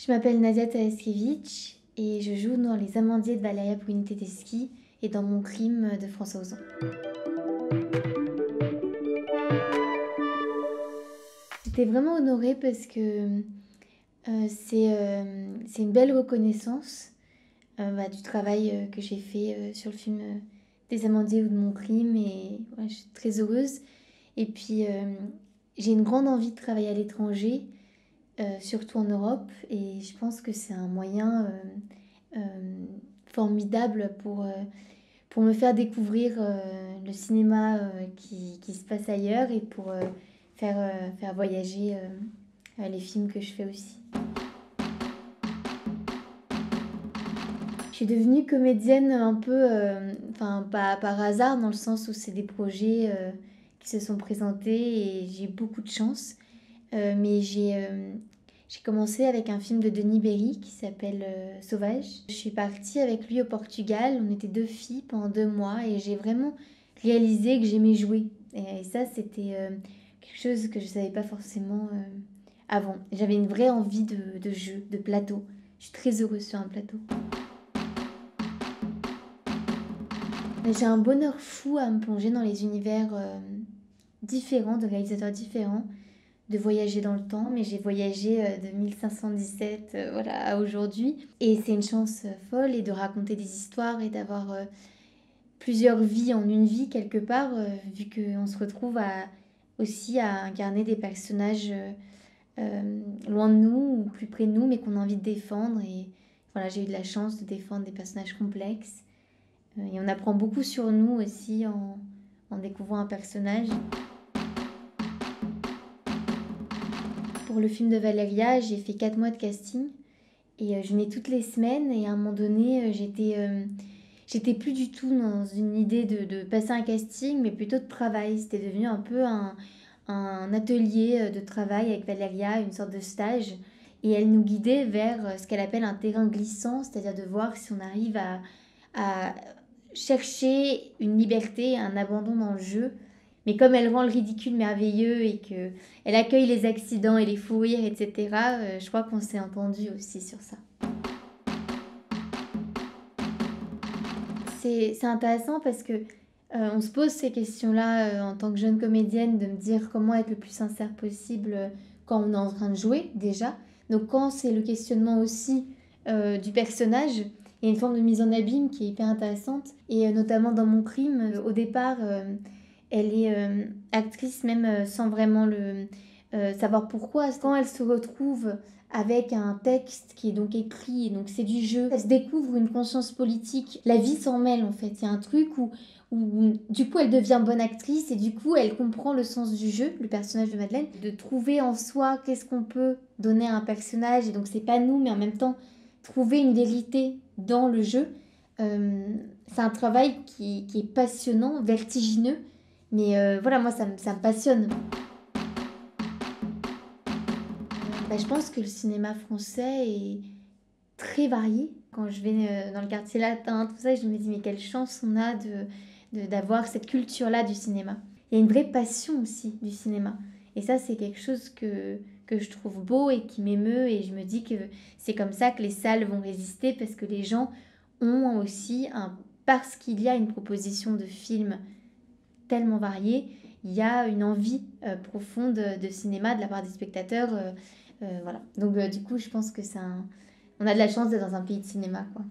Je m'appelle Nadia Taraskiewicz et je joue dans Les Amandiers de Valeria Bruni Tedeschi et dans Mon crime de François Ozon. J'étais vraiment honorée parce que c'est une belle reconnaissance du travail que j'ai fait sur le film des Amandiers ou de Mon crime et ouais, je suis très heureuse. Et puis j'ai une grande envie de travailler à l'étranger, surtout en Europe, et je pense que c'est un moyen formidable pour me faire découvrir le cinéma qui se passe ailleurs et pour faire voyager les films que je fais aussi. Je suis devenue comédienne un peu, enfin pas par hasard, dans le sens où c'est des projets qui se sont présentés et j'ai eu beaucoup de chance. Mais j'ai commencé avec un film de Denis Berry qui s'appelle Sauvage. Je suis partie avec lui au Portugal, on était 2 filles pendant 2 mois et j'ai vraiment réalisé que j'aimais jouer. Et ça, c'était quelque chose que je ne savais pas forcément avant. J'avais une vraie envie de jeu, de plateau. Je suis très heureuse sur un plateau. J'ai un bonheur fou à me plonger dans les univers différents, de réalisateurs différents, de voyager dans le temps, mais j'ai voyagé de 1517 voilà, à aujourd'hui. Et c'est une chance folle et de raconter des histoires et d'avoir plusieurs vies en une vie quelque part, vu qu'on se retrouve aussi à incarner des personnages loin de nous ou plus près de nous, mais qu'on a envie de défendre. Et voilà, j'ai eu de la chance de défendre des personnages complexes. Et on apprend beaucoup sur nous aussi en découvrant un personnage. Pour le film de Valeria, j'ai fait 4 mois de casting et je venais toutes les semaines et à un moment donné, j'étais plus du tout dans une idée de passer un casting, mais plutôt de travail. C'était devenu un peu un atelier de travail avec Valeria, une sorte de stage. Et elle nous guidait vers ce qu'elle appelle un terrain glissant, c'est-à-dire de voir si on arrive à chercher une liberté, un abandon dans le jeu. Mais comme elle rend le ridicule merveilleux et que elle accueille les accidents et les fous rires, etc., je crois qu'on s'est entendu aussi sur ça. C'est intéressant parce que on se pose ces questions-là en tant que jeune comédienne, de me dire comment être le plus sincère possible quand on est en train de jouer déjà. Donc quand c'est le questionnement aussi du personnage, il y a une forme de mise en abîme qui est hyper intéressante. Et notamment dans Mon crime, au départ, elle est actrice même sans vraiment le savoir pourquoi. Quand elle se retrouve avec un texte qui est donc écrit, et donc c'est du jeu. Elle se découvre une conscience politique. La vie s'en mêle en fait. Il y a un truc où du coup elle devient bonne actrice et du coup elle comprend le sens du jeu, le personnage de Madeleine, de trouver en soi qu'est-ce qu'on peut donner à un personnage. Et donc c'est pas nous, mais en même temps trouver une vérité dans le jeu. C'est un travail qui est passionnant, vertigineux. Mais voilà, moi ça me passionne. Je pense que le cinéma français est très varié. Quand je vais dans le quartier latin, tout ça, je me dis mais quelle chance on a d'avoir cette culture-là du cinéma. Il y a une vraie passion aussi du cinéma. Et ça, c'est quelque chose que je trouve beau et qui m'émeut. Et je me dis que c'est comme ça que les salles vont résister parce que les gens ont aussi, parce qu'il y a une proposition de film tellement variée, il y a une envie profonde de cinéma de la part des spectateurs. Voilà. Donc du coup, je pense que on a de la chance d'être dans un pays de cinéma, quoi.